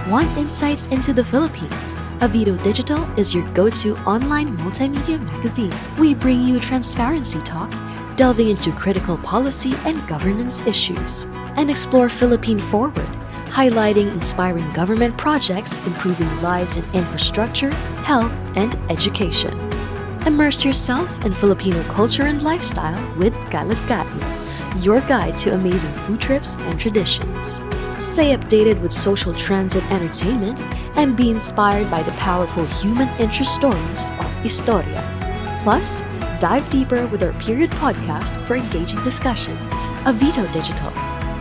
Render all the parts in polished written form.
Want insights into the Philippines? Avietho Digital is your go-to online multimedia magazine. We bring you transparency talk, delving into critical policy and governance issues, and explore Philippine Forward, highlighting inspiring government projects improving lives in infrastructure, health, and education. Immerse yourself in Filipino culture and lifestyle with Kalat Kain, your guide to amazing food trips and traditions. Stay updated with social trends and entertainment, and be inspired by the powerful human interest stories of Historia. Plus, dive deeper with our period podcast for engaging discussions. Avietho Digital.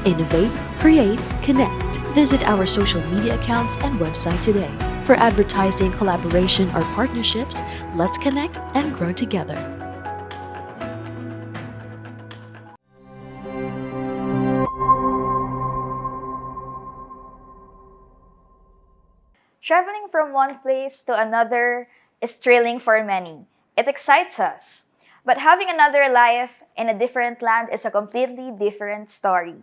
Innovate, create, connect. Visit our social media accounts and website today. For advertising, collaboration, or partnerships, let's connect and grow together. Traveling from one place to another is thrilling for many. It excites us. But having another life in a different land is a completely different story.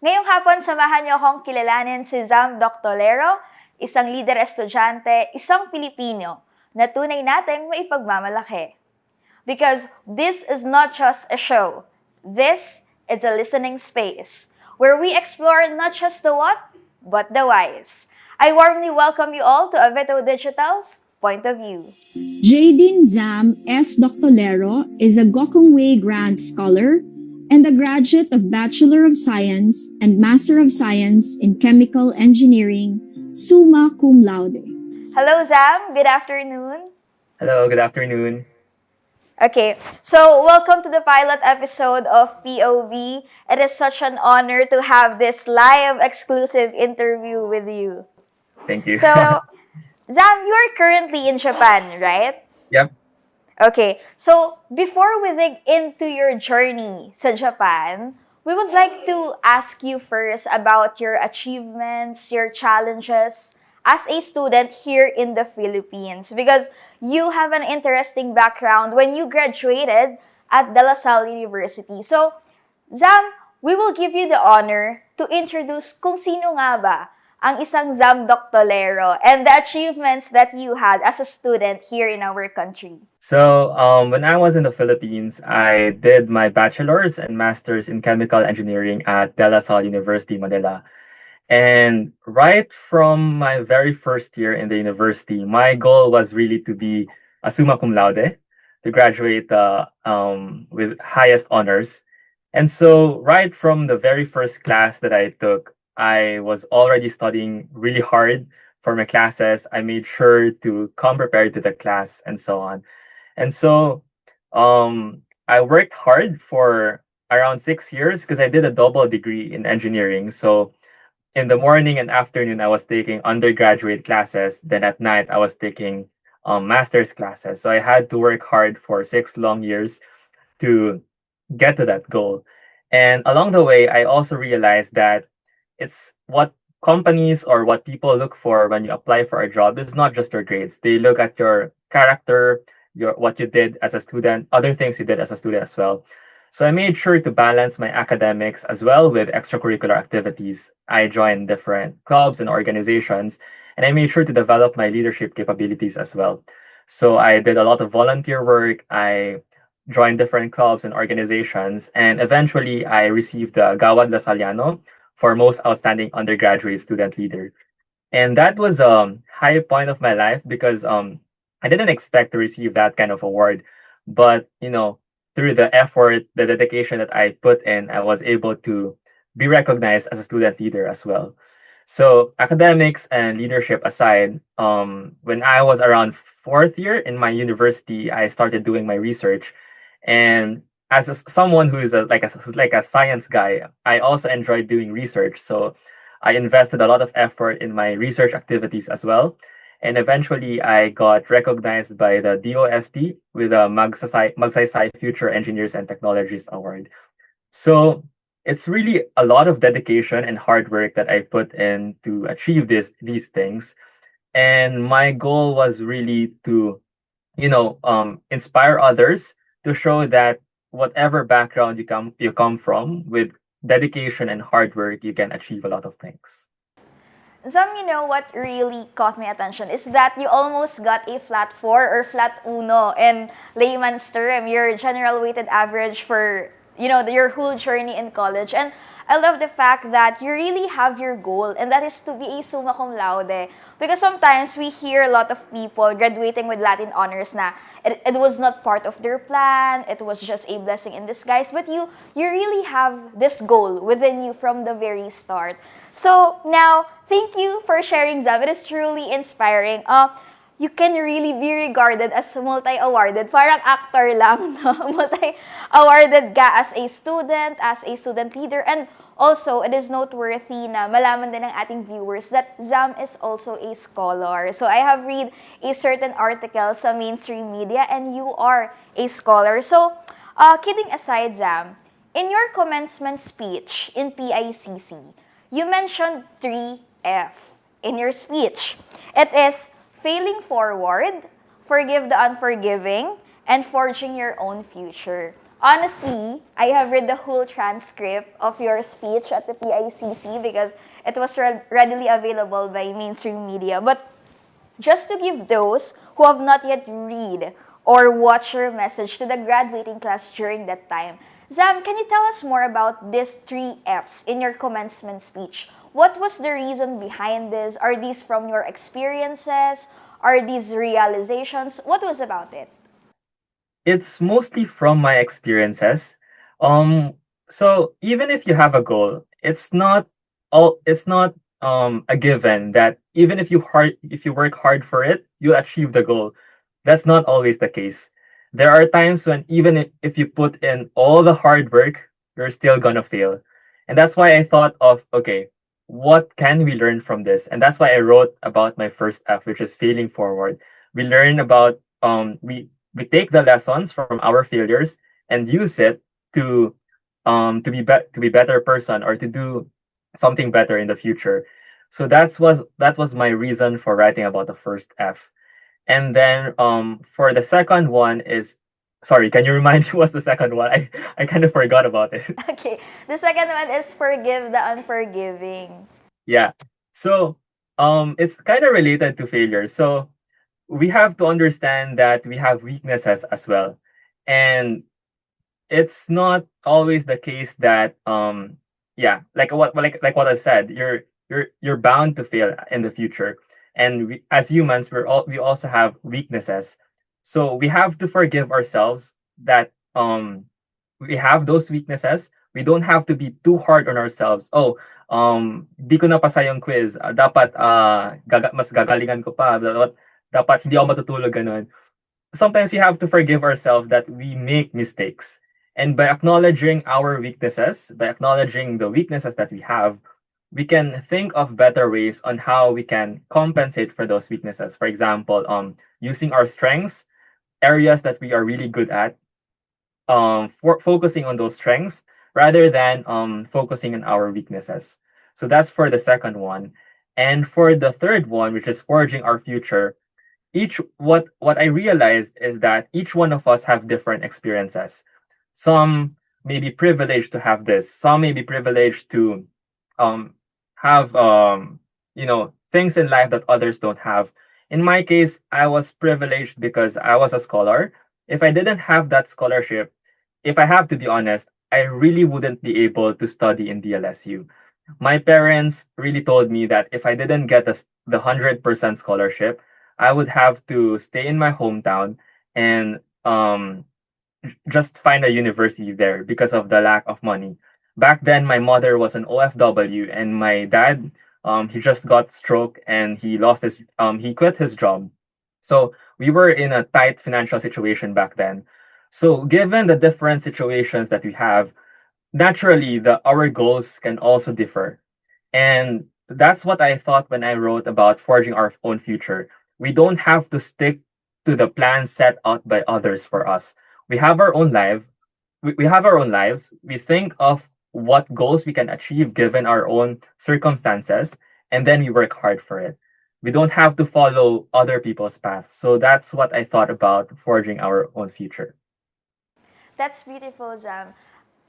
Ngayong hapon, samahan niyo akong kilalanin si Zam Doctolero, isang lider estudyante, isang Pilipino na tunay nating maipagmamalaki. Because this is not just a show. This is a listening space where we explore not just the what, but the whys. I warmly welcome you all to Avietho Digital's Point of View. Jadine Zam S. Doctolero is a Gokongwei Grant Scholar and a graduate of Bachelor of Science and Master of Science in Chemical Engineering, summa cum laude. Hello, Zam. Good afternoon. Hello, good afternoon. Okay, so welcome to the pilot episode of POV. It is such an honor to have this live exclusive interview with you. Thank you. So, Zam, you are currently in Japan, right? Yep. Okay, so before we dig into your journey sa Japan, we would like to ask you first about your achievements, your challenges as a student here in the Philippines, because you have an interesting background when you graduated at De La Salle University. So, Zam, we will give you the honor to introduce kung sino nga ba ang isang Zam Doctolero and the achievements that you had as a student here in our country. So, when I was in the Philippines, I did my bachelor's and master's in chemical engineering at De La Salle University, Manila. And right from my very first year in the university, my goal was really to be a summa cum laude, to graduate with highest honors. And so, right from the very first class that I took, I was already studying really hard for my classes. I made sure to come prepared to the class and so on. And so I worked hard for around 6 years because I did a double degree in engineering. So in the morning and afternoon, I was taking undergraduate classes. Then at night, I was taking master's classes. So I had to work hard for 6 long years to get to that goal. And along the way, I also realized that it's what companies or what people look for when you apply for a job is not just your grades. They look at your character, what you did as a student, other things you did as a student as well. So I made sure to balance my academics as well with extracurricular activities. I joined different clubs and organizations, and I made sure to develop my leadership capabilities as well. So I did a lot of volunteer work. I joined different clubs and organizations, and eventually I received the Gawad Lasaliano for most outstanding undergraduate student leader. And that was a high point of my life because I didn't expect to receive that kind of award. But, through the effort, the dedication that I put in, I was able to be recognized as a student leader as well. So academics and leadership aside, when I was around fourth year in my university, I started doing my research. And as someone who is like a science guy, I also enjoy doing research. So I invested a lot of effort in my research activities as well. And eventually, I got recognized by the DOST with a Magsaysay Future Engineers and Technologists Award. So it's really a lot of dedication and hard work that I put in to achieve these things. And my goal was really to, inspire others to show that whatever background you come from, with dedication and hard work, you can achieve a lot of things. Zam, you know what really caught my attention is that you almost got a flat 4 or flat uno in layman's term, your general weighted average for, your whole journey in college. And I love the fact that you really have your goal, and that is to be a summa cum laude. Because sometimes we hear a lot of people graduating with Latin honors na it was not part of their plan, it was just a blessing in disguise. But you really have this goal within you from the very start. So now, thank you for sharing, Zam. It is truly inspiring. You can really be regarded as multi-awarded. Parang actor lang, no? Multi-awarded ka as a student leader. And also, it is noteworthy na malaman din ng ating viewers that Zam is also a scholar. So I have read a certain article sa mainstream media and you are a scholar. So, kidding aside, Zam, in your commencement speech in PICC, you mentioned 3F in your speech. It is failing forward, forgive the unforgiving, and forging your own future. Honestly, I have read the whole transcript of your speech at the PICC because it was readily available by mainstream media. But just to give those who have not yet read or watched your message to the graduating class during that time, Zam, can you tell us more about these 3Fs in your commencement speech? What was the reason behind this? Are these from your experiences? Are these realizations? What was about it? It's mostly from my experiences. Um, so even if you have a goal, it's not a given that even if you work hard for it, you'll achieve the goal. That's not always the case. There are times when even if you put in all the hard work, you're still gonna fail. And that's why I thought of, okay, what can we learn from this? And that's why I wrote about my first F, which is failing forward. We learn about we take the lessons from our failures and use it to to be better person or to do something better in the future. So that was my reason for writing about the first F. And then for the second one is, sorry, can you remind me what's the second one? I kind of forgot about it. Okay, the second one is forgive the unforgiving. Yeah. So it's kind of related to failure. So we have to understand that we have weaknesses as well. And it's not always the case that yeah, like what I said, you're bound to fail in the future. And as humans, we also have weaknesses. So we have to forgive ourselves that we have those weaknesses. We don't have to be too hard on ourselves. Oh, di ko napasa yung quiz. Dapat mas gagalingan ko pa. Dapat hindi ako matutulog ganun. Sometimes we have to forgive ourselves that we make mistakes. And by acknowledging our weaknesses, by acknowledging the weaknesses that we have, we can think of better ways on how we can compensate for those weaknesses. For example, using our strengths, areas that we are really good at, focusing on those strengths rather than focusing on our weaknesses. So that's for the second one. And for the third one, which is forging our future, what I realized is that each one of us have different experiences. Some may be privileged to have this. Some may be privileged to um have things in life that others don't have. In my case, I was privileged because I was a scholar. If I didn't have that scholarship, if I have to be honest, I really wouldn't be able to study in DLSU. My parents really told me that if I didn't get the 100% scholarship, I would have to stay in my hometown and just find a university there because of the lack of money. Back then, my mother was an OFW, and my dad, he just got stroke and he quit his job. So we were in a tight financial situation back then. So given the different situations that we have, naturally the our goals can also differ. And that's what I thought when I wrote about forging our own future. We don't have to stick to the plan set out by others for us. We have our own life. We have our own lives. We think of what goals we can achieve given our own circumstances, and then we work hard for it. We don't have to follow other people's paths. So that's what I thought about forging our own future. That's beautiful, Zam.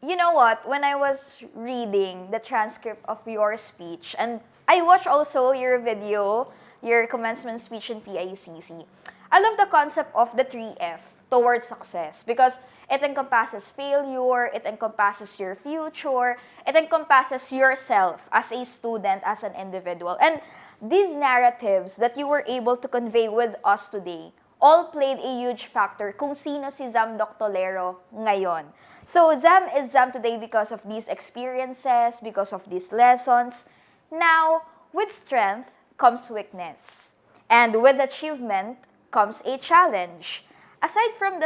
You know what? When I was reading the transcript of your speech, and I watched also your video, your commencement speech in PICC. I love the concept of the 3F towards success because it encompasses failure, it encompasses your future, it encompasses yourself as a student, as an individual. And these narratives that you were able to convey with us today all played a huge factor kung sino si Zam Doctolero ngayon. So Zam is Zam today because of these experiences, because of these lessons. Now, with strength comes weakness. And with achievement comes a challenge. Aside from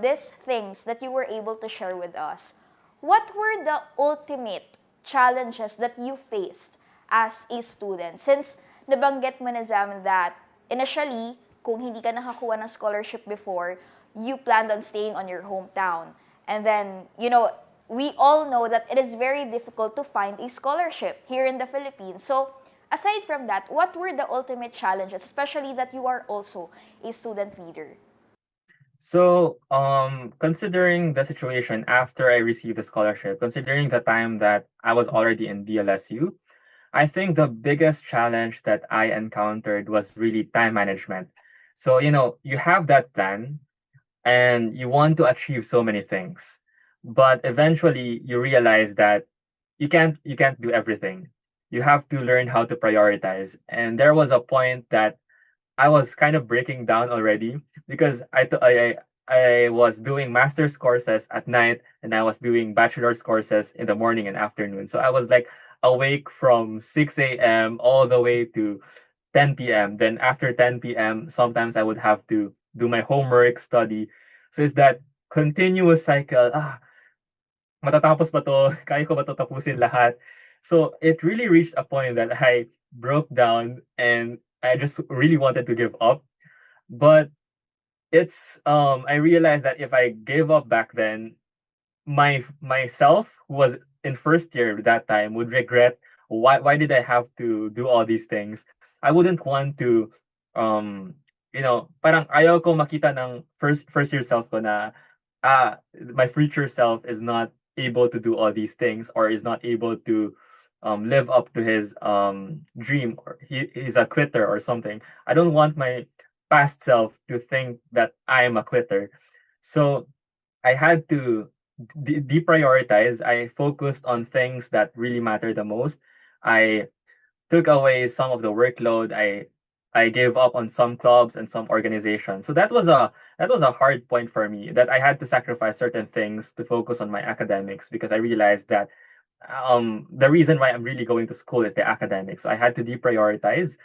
these things that you were able to share with us, what were the ultimate challenges that you faced as a student? Since nabanggit mo na Zam that initially, kung hindi ka nakakuha ng scholarship before, you planned on staying on your hometown. And then, we all know that it is very difficult to find a scholarship here in the Philippines. So, aside from that, what were the ultimate challenges, especially that you are also a student leader? So, considering the situation after I received the scholarship, considering the time that I was already in DLSU, I think the biggest challenge that I encountered was really time management. So, you have that plan and you want to achieve so many things, but eventually you realize that you can't do everything. You have to learn how to prioritize. And there was a point that I was kind of breaking down already because I was doing master's courses at night and I was doing bachelor's courses in the morning and afternoon. So I was like awake from 6 a.m. all the way to 10 p.m. Then after 10 p.m., sometimes I would have to do my homework, study. So it's that continuous cycle. Matatapos ba 'to? Kaya ko ba 'to tapusin lahat? So it really reached a point that I broke down and I just really wanted to give up. But I realized that if I gave up back then, myself who was in first year that time would regret why did I have to do all these things. I wouldn't want to parang ayaw ko makita ng first year self ko na my future self is not able to do all these things or is not able to live up to his dream, or he's a quitter or something. I don't want my past self to think that I am a quitter. So I had to deprioritize. I focused on things that really matter the most. I took away some of the workload. I gave up on some clubs and some organizations. So that was a hard point for me, that I had to sacrifice certain things to focus on my academics, because I realized that the reason why I'm really going to school is the academics. So I had to deprioritize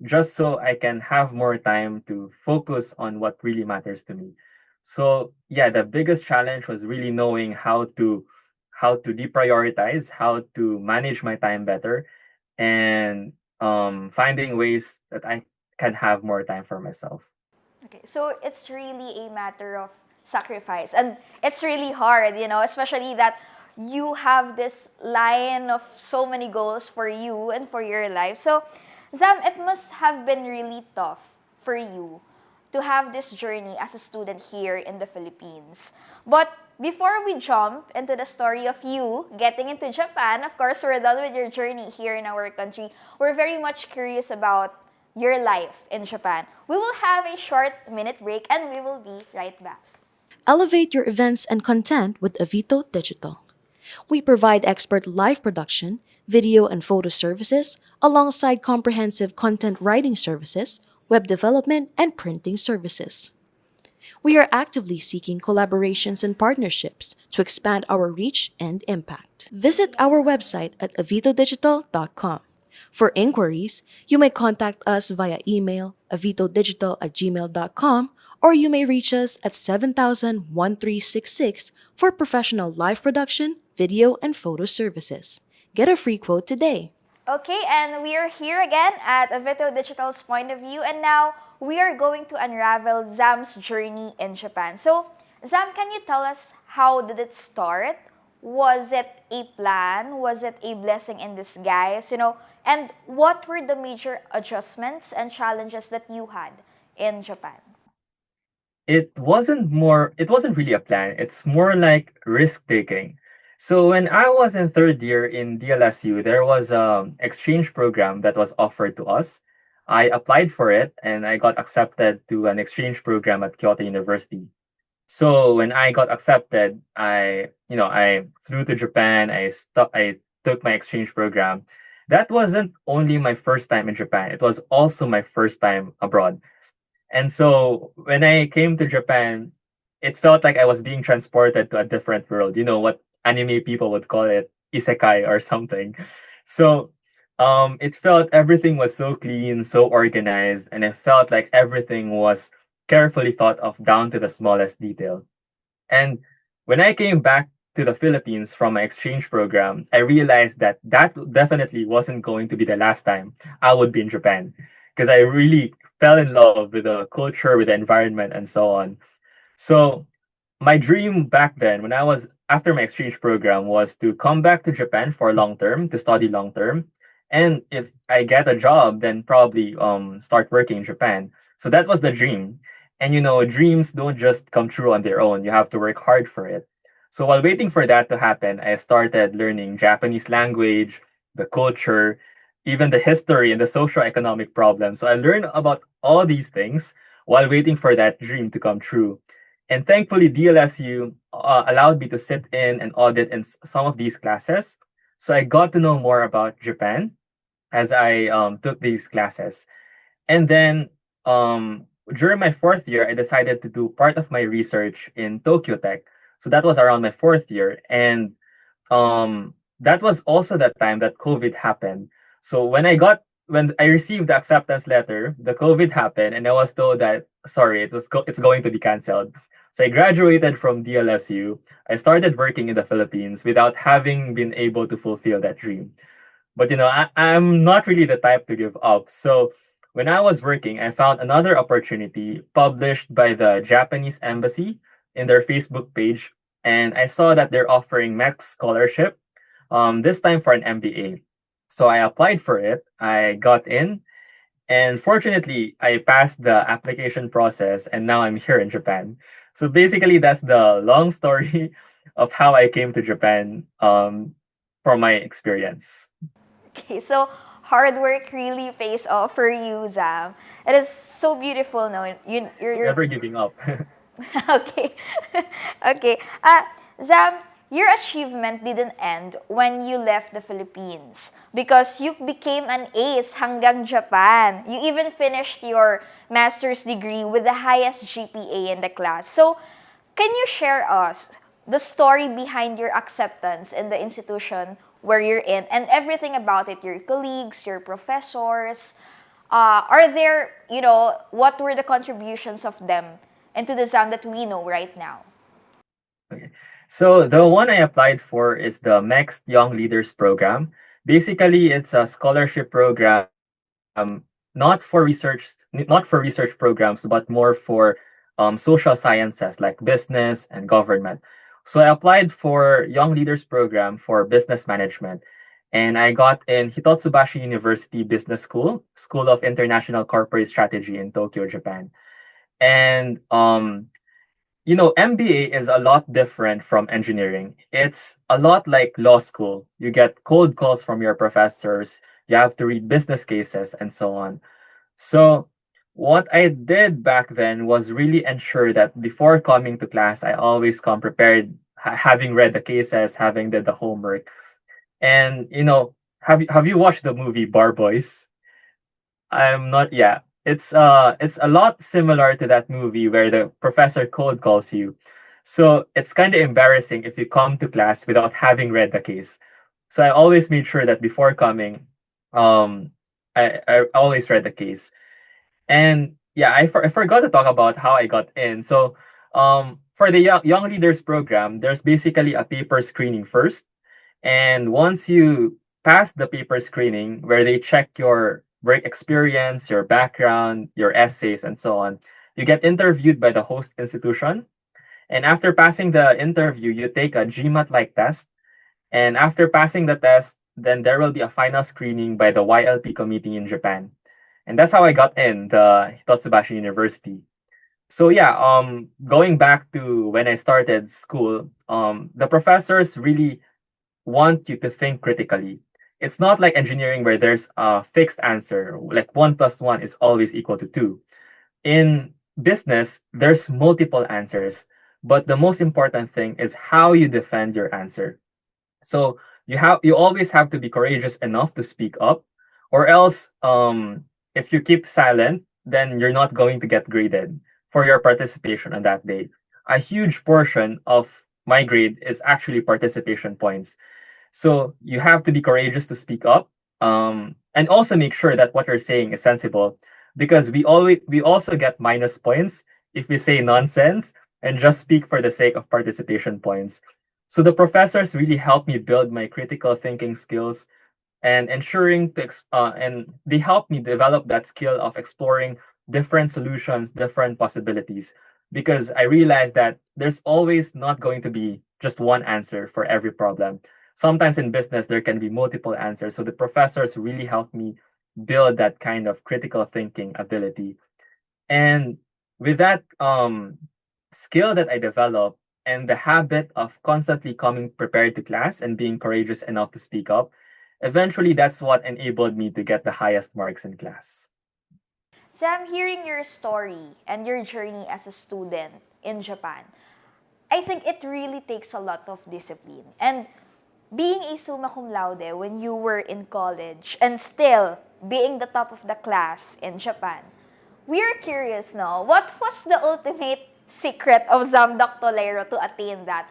just so I can have more time to focus on what really matters to me. So yeah, the biggest challenge was really knowing how to deprioritize, how to manage my time better, and finding ways that I can have more time for myself. Okay, so it's really a matter of sacrifice. And it's really hard, especially that you have this line of so many goals for you and for your life. So, Zam, it must have been really tough for you to have this journey as a student here in the Philippines. But before we jump into the story of you getting into Japan, of course, we're done with your journey here in our country. We're very much curious about your life in Japan. We will have a short minute break and we will be right back. Elevate your events and content with Avietho Digital. We provide expert live production, video and photo services, alongside comprehensive content writing services, web development, and printing services. We are actively seeking collaborations and partnerships to expand our reach and impact. Visit our website at avietodigital.com. For inquiries, you may contact us via email avietodigital@gmail.com, or you may reach us at 7000-1366 for professional live production, video, and photo services. Get a free quote today. Okay, and we are here again at Avietho Digital's Point of View, and now we are going to unravel Zam's journey in Japan. So, Zam, can you tell us how did it start? Was it a plan? Was it a blessing in disguise? And what were the major adjustments and challenges that you had in Japan? It wasn't really a plan. It's more like risk taking. So when I was in third year in DLSU, there was an exchange program that was offered to us. I applied for it and I got accepted to an exchange program at Kyoto University. So when I got accepted, I flew to Japan. I took my exchange program. That wasn't only my first time in Japan. It was also my first time abroad. And so when I came to Japan, it felt like I was being transported to a different world. You know what anime people would call it, isekai or something. So it felt everything was so clean, so organized, and it felt like everything was carefully thought of down to the smallest detail. And when I came back to the Philippines from my exchange program, I realized that that definitely wasn't going to be the last time I would be in Japan because I really fell in love with the culture, with the environment, and so on. So my dream back then, when I was after my exchange program, was to come back to Japan for long term to study long term, and if I get a job, then probably start working in Japan. So that was the dream, and dreams don't just come true on their own. You have to work hard for it. So while waiting for that to happen, I started learning Japanese language, the culture, even the history and the socio-economic problems. So I learned about all these things while waiting for that dream to come true. And thankfully, DLSU allowed me to sit in and audit in some of these classes. So I got to know more about Japan as I took these classes. And then during my fourth year, I decided to do part of my research in Tokyo Tech. So that was around my fourth year. And that was also the time that COVID happened. So when I received the acceptance letter, the COVID happened, and I was told that sorry, it's going to be canceled. So I graduated from DLSU. I started working in the Philippines without having been able to fulfill that dream. But I'm not really the type to give up. So when I was working, I found another opportunity published by the Japanese embassy in their Facebook page, and I saw that they're offering max scholarship, this time for an MBA. So I applied for it. I got in, and fortunately, I passed the application process, and now I'm here in Japan. So basically, that's the long story of how I came to Japan, from my experience. Okay, so hard work really pays off for you, Zam. It is so beautiful, no? You're Never giving up. okay. Okay. Zam, your achievement didn't end when you left the Philippines because you became an ace hanggang Japan. You even finished your master's degree with the highest GPA in the class. So, can you share us the story behind your acceptance in the institution where you're in and everything about it, your colleagues, your professors? Are there, what were the contributions of them into the Zam that we know right now? Okay. So the one I applied for is the Next Young Leaders Program. Basically, it's a scholarship program, not for research programs, but more for social sciences like business and government. So I applied for Young Leaders Program for business management, and I got in Hitotsubashi University Business School, School of International Corporate Strategy in Tokyo, Japan. And MBA is a lot different from engineering. It's a lot like law school. You get cold calls from your professors, you have to read business cases, and so on. So, what I did back then was really ensure that before coming to class, I always come prepared, having read the cases, having did the homework. And, have you watched the movie Bar Boys? I'm not. Yeah, it's a lot similar to that movie where the professor cold calls you. So it's kind of embarrassing if you come to class without having read the case. So I always made sure that before coming, um, I always read the case. And yeah, I forgot to talk about how I got in. So for the young leaders program, there's basically a paper screening first, and once you pass the paper screening, where they check your work experience, your background, your essays, and so on, you get interviewed by the host institution. And after passing the interview, you take a GMAT like test. And after passing the test, then there will be a final screening by the YLP committee in Japan. And that's how I got in the Hitotsubashi University. So yeah, going back to when I started school, the professors really want you to think critically. It's not like engineering where there's a fixed answer, like 1 plus 1 is always equal to 2. In business, there's multiple answers, but the most important thing is how you defend your answer. So you always have to be courageous enough to speak up, or else if you keep silent, then you're not going to get graded for your participation on that day. A huge portion of my grade is actually participation points. So you have to be courageous to speak up, and also make sure that what you're saying is sensible, because we also get minus points if we say nonsense and just speak for the sake of participation points. So the professors really helped me build my critical thinking skills and and they helped me develop that skill of exploring different solutions, different possibilities, because I realized that there's always not going to be just one answer for every problem. Sometimes in business there can be multiple answers. So the professors really helped me build that kind of critical thinking ability. And with that skill that I developed and the habit of constantly coming prepared to class and being courageous enough to speak up, eventually that's what enabled me to get the highest marks in class. Sam, hearing your story and your journey as a student in Japan, I think it really takes a lot of discipline. And being a summa cum laude when you were in college and still being the top of the class in Japan, we are curious now, what was the ultimate secret of Zam Doctolero to attain that?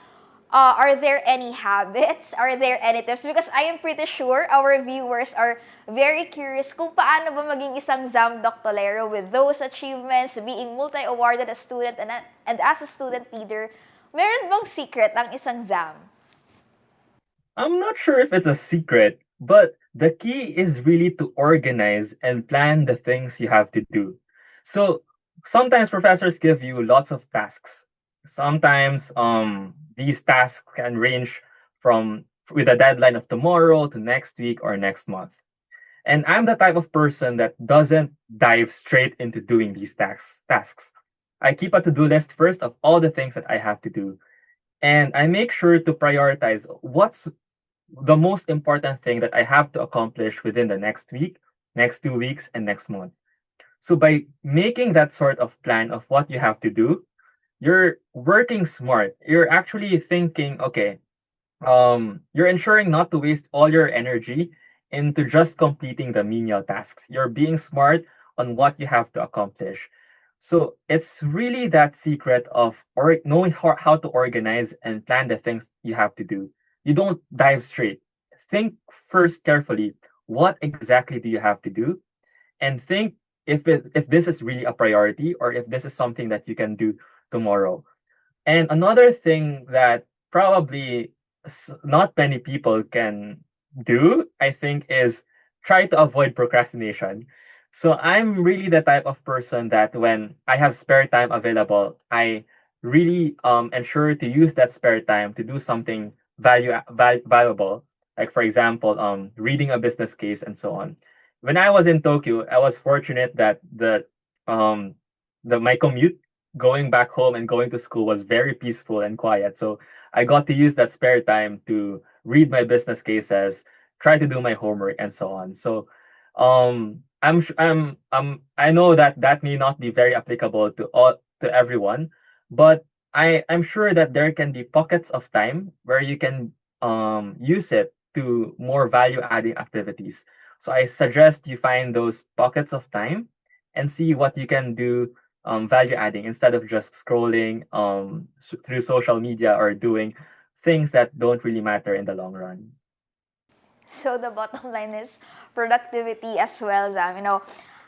Are there any habits? Are there any tips? Because I am pretty sure our viewers are very curious kung paano ba maging isang Zam Doctolero with those achievements, being multi-awarded as student and as a student leader. Meron bang secret ang isang Zam? I'm not sure if it's a secret, but the key is really to organize and plan the things you have to do. So sometimes professors give you lots of tasks. Sometimes these tasks can range from with a deadline of tomorrow to next week or next month. And I'm the type of person that doesn't dive straight into doing these tasks. I keep a to-do list first of all the things that I have to do. And I make sure to prioritize what's the most important thing that I have to accomplish within the next week, next 2 weeks, and next month. So by making that sort of plan of what you have to do, you're working smart. You're actually thinking, okay, you're ensuring not to waste all your energy into just completing the menial tasks. You're being smart on what you have to accomplish. So it's really that secret of knowing how to organize and plan the things you have to do. You don't dive straight. Think first carefully. What exactly do you have to do? And think if this is really a priority or if this is something that you can do tomorrow. And another thing that probably not many people can do, I think, is try to avoid procrastination. So I'm really the type of person that when I have spare time available, I really ensure to use that spare time to do something valuable. Like for example, reading a business case and so on. When I was in Tokyo, I was fortunate that um my commute going back home and going to school was very peaceful and quiet. So I got to use that spare time to read my business cases, try to do my homework, and so on. So, I know that that may not be very applicable to everyone, but I'm sure that there can be pockets of time where you can use it to more value adding activities. So I suggest you find those pockets of time and see what you can do value adding instead of just scrolling through social media or doing things that don't really matter in the long run. So the bottom line is productivity as well, Zam.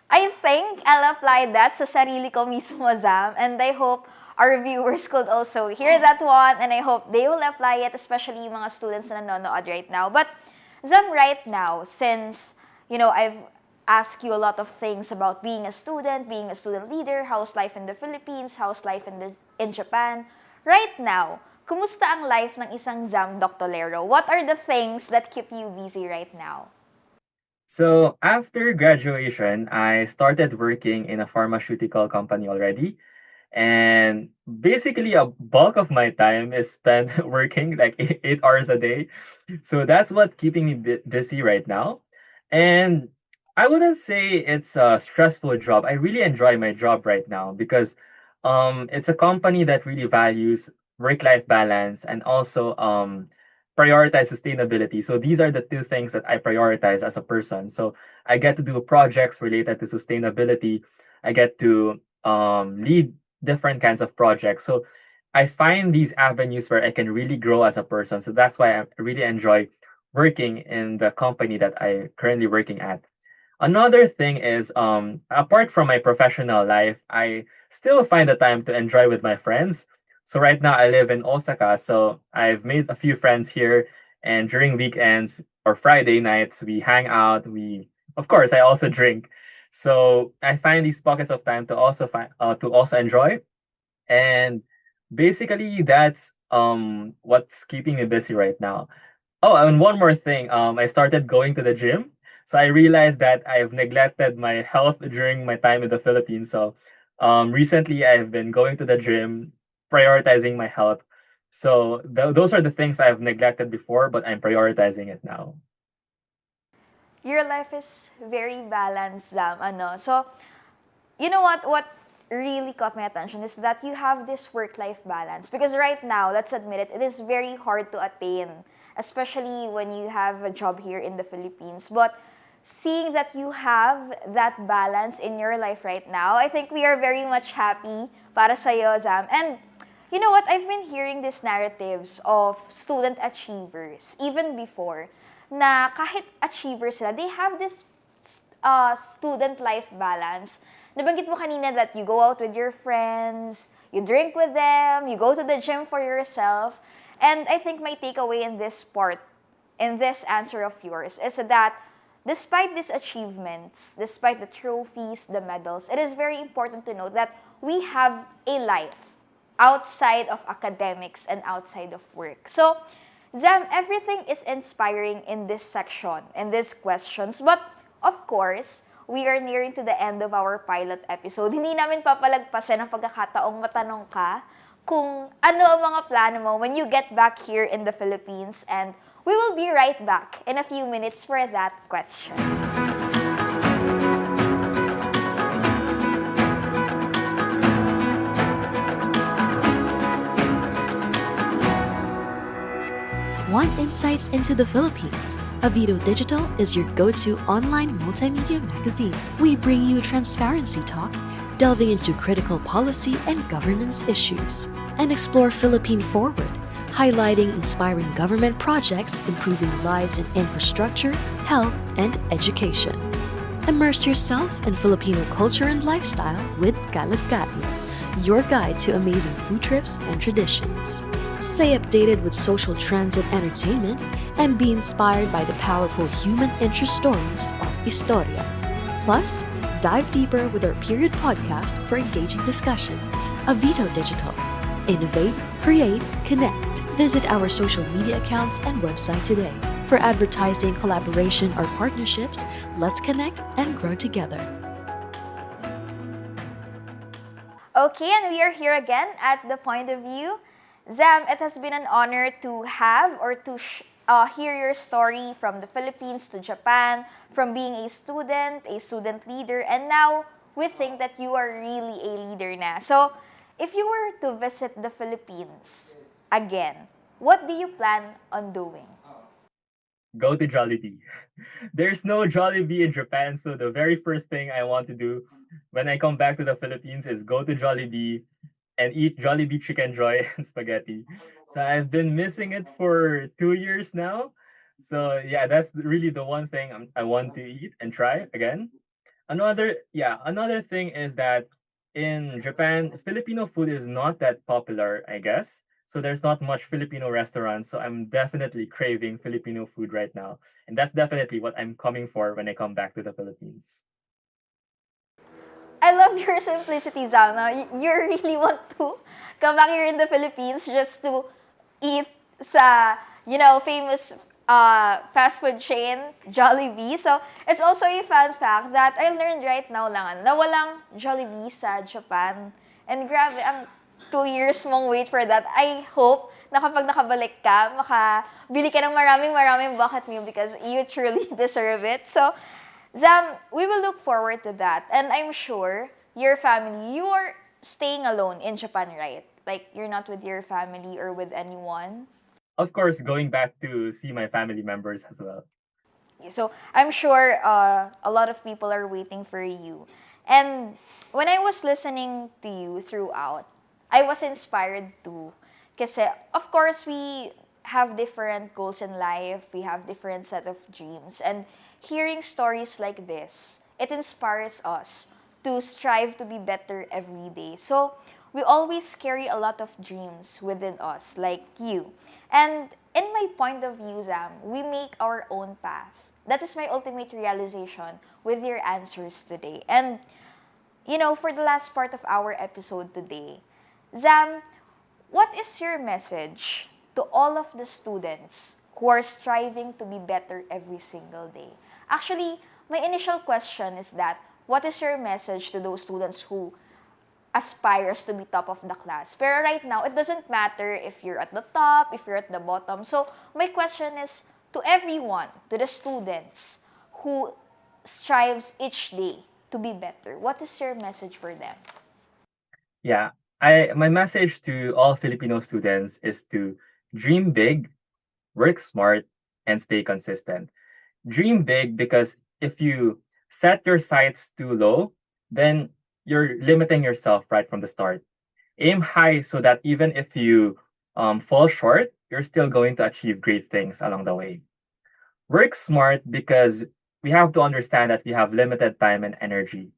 I think I'll apply that sa sarili ko mismo, Zam. And I hope our viewers could also hear that one. And I hope they will apply it, especially yung mga students na nanonood right now. But Zam, right now, since, I've asked you a lot of things about being a student leader, how's life in the Philippines, how's life in Japan. Right now, kumusta ang life ng isang Zam Doctolero? What are the things that keep you busy right now? So after graduation, I started working in a pharmaceutical company already. And basically, a bulk of my time is spent working like 8 hours a day. So that's what keeping me busy right now. And I wouldn't say it's a stressful job. I really enjoy my job right now because it's a company that really values work-life balance and also prioritize sustainability. So these are the two things that I prioritize as a person. So I get to do projects related to sustainability. I get to lead different kinds of projects. So I find these avenues where I can really grow as a person. So that's why I really enjoy working in the company that I currently working at. Another thing is, apart from my professional life, I still find the time to enjoy with my friends. So right now I live in Osaka, so I've made a few friends here, and during weekends or Friday nights, we hang out. Of course, I also drink. So I find these pockets of time to also enjoy, and basically that's what's keeping me busy right now. Oh, and one more thing. I started going to the gym. So I realized that I've neglected my health during my time in the Philippines. So recently I've been going to the gym, prioritizing my health. So those are the things I've neglected before, but I'm prioritizing it now. Your life is very balanced, Zam. Ano? So, you know what really caught my attention is that you have this work-life balance. Because right now, let's admit it, it is very hard to attain, especially when you have a job here in the Philippines. But seeing that you have that balance in your life right now, I think we are very much happy para sa'yo, Zam. And you know what? I've been hearing these narratives of student achievers, even before, na kahit achievers sila, they have this student life balance. Nabanggit mo kanina that you go out with your friends, you drink with them, you go to the gym for yourself. And I think my takeaway in this part, in this answer of yours, is that despite these achievements, despite the trophies, the medals, it is very important to note that we have a life outside of academics and outside of work. So, Zam, everything is inspiring in this section, in these questions. But, of course, we are nearing to the end of our pilot episode. Hindi namin papalagpasan ang pagkakataong matanong ka kung ano ang mga plano mo when you get back here in the Philippines. And we will be right back in a few minutes for that question. Want insights into the Philippines? Avietho Digital is your go-to online multimedia magazine. We bring you transparency talk, delving into critical policy and governance issues, and explore Philippine Forward, highlighting inspiring government projects improving lives in infrastructure, health, and education. Immerse yourself in Filipino culture and lifestyle with Kalat Kain, your guide to amazing food trips and traditions. Stay updated with social trends and entertainment, and be inspired by the powerful human interest stories of Historia. Plus, dive deeper with our period podcast for engaging discussions. Avietho Digital. Innovate, create, connect. Visit our social media accounts and website today. For advertising, collaboration, or partnerships, let's connect and grow together. Okay, and we are here again at the point of view. Zam, it has been an honor to have or to hear your story from the Philippines to Japan, from being a student leader, and now we think that you are really a leader na. So, if you were to visit the Philippines again, what do you plan on doing? Go to Jollibee. There's no Jollibee in Japan, so the very first thing I want to do when I come back to the Philippines is go to Jollibee and eat Jollibee Chicken Joy and spaghetti. So I've been missing it for 2 years now. So yeah, that's really the one thing I want to eat and try again. Another thing is that in Japan, Filipino food is not that popular, I guess. So there's not much Filipino restaurants. So I'm definitely craving Filipino food right now. And that's definitely what I'm coming for when I come back to the Philippines. I love your simplicity, Zana. You really want to come back here in the Philippines just to eat sa, famous fast food chain, Jollibee. So, it's also a fun fact that I learned right now lang na walang Jollibee sa Japan. And grabe, ang 2 years mong wait for that. I hope na kapag nakabalik ka, makabili ka ng maraming bucket meal because you truly deserve it. So, Zam, we will look forward to that. And I'm sure your family, you are staying alone in Japan, right? Like, you're not with your family or with anyone? Of course, going back to see my family members as well. So I'm sure a lot of people are waiting for you. And when I was listening to you throughout, I was inspired too. Kasi, of course, we have different goals in life. We have different set of dreams. And hearing stories like this, it inspires us to strive to be better every day. So we always carry a lot of dreams within us, like you. And in my point of view, Zam, we make our own path. That is my ultimate realization with your answers today. And, for the last part of our episode today, Zam, what is your message to all of the students who are striving to be better every single day? Actually, my initial question is that, what is your message to those students who aspires to be top of the class? Pero right now, it doesn't matter if you're at the top, if you're at the bottom. So, my question is to everyone, to the students who strives each day to be better. What is your message for them? Yeah, my message to all Filipino students is to dream big, work smart, and stay consistent. Dream big because if you set your sights too low, then you're limiting yourself right from the start. Aim high so that even if you fall short, you're still going to achieve great things along the way. Work smart because we have to understand that we have limited time and energy.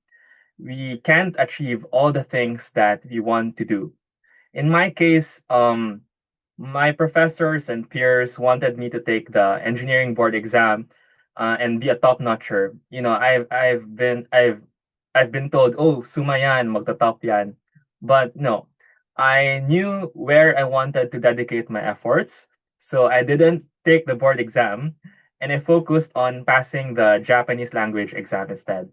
We can't achieve all the things that we want to do. In my case, my professors and peers wanted me to take the engineering board exam and be a top notcher. I've been told, oh, sumayan, magta-top yan. But no, I knew where I wanted to dedicate my efforts, so I didn't take the board exam, and I focused on passing the Japanese language exam instead.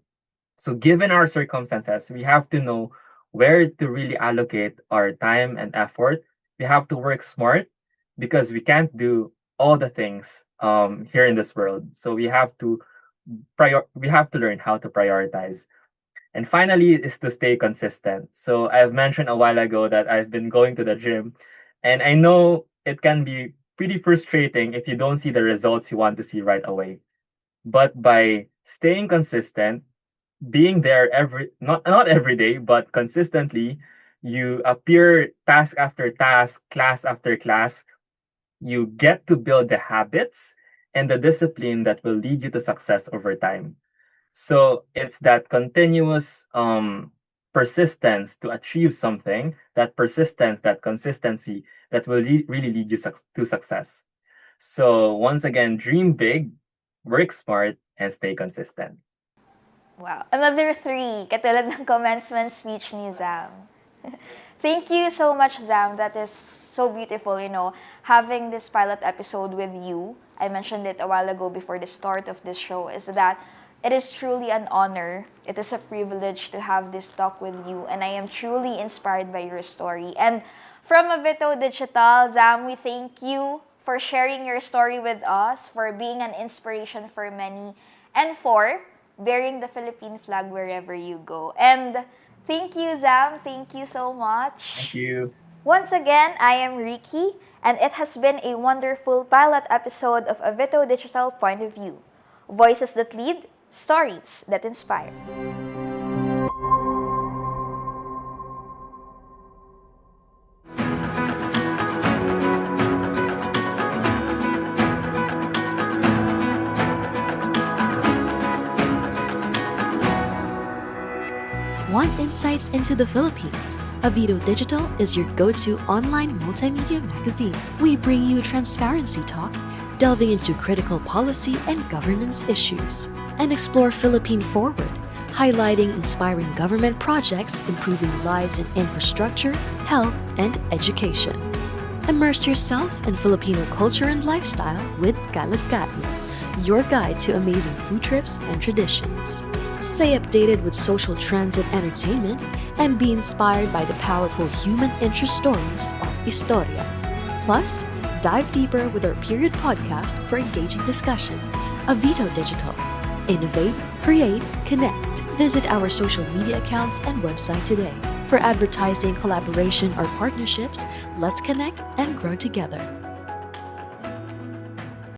So, given our circumstances, we have to know where to really allocate our time and effort. We have to work smart because we can't do all the things here in this world. So we have to learn how to prioritize. And finally is to stay consistent. So I've mentioned a while ago that I've been going to the gym, and I know it can be pretty frustrating if you don't see the results you want to see right away. But by staying consistent, being there not every day, but consistently, you appear task after task, class after class, you get to build the habits and the discipline that will lead you to success over time. So it's that continuous persistence to achieve something, that persistence, that consistency that will really lead you to success. So once again, dream big, work smart, and stay consistent. Wow. Another 3, katulad ng commencement speech ni Zam. Thank you so much, Zam. That is so beautiful, having this pilot episode with you. I mentioned it a while ago before the start of this show, is that it is truly an honor. It is a privilege to have this talk with you, and I am truly inspired by your story. And from Avietho Digital, Zam, we thank you for sharing your story with us, for being an inspiration for many, and for bearing the Philippine flag wherever you go. And thank you, Zam. Thank you so much. Thank you. Once again, I am Ricky, and it has been a wonderful pilot episode of Avietho Digital Point of View. Voices that lead, stories that inspire. Want insights into the Philippines? Avietho Digital is your go-to online multimedia magazine. We bring you transparency talk, delving into critical policy and governance issues, and explore Philippine Forward, highlighting inspiring government projects improving lives in infrastructure, health, and education. Immerse yourself in Filipino culture and lifestyle with Kalat Kain, your guide to amazing food trips and traditions. Stay updated with social trends and entertainment, and be inspired by the powerful human interest stories of Historia. Plus, dive deeper with our period podcast for engaging discussions. Avietho Digital. Innovate, create, connect. Visit our social media accounts and website today. For advertising, collaboration, or partnerships, let's connect and grow together.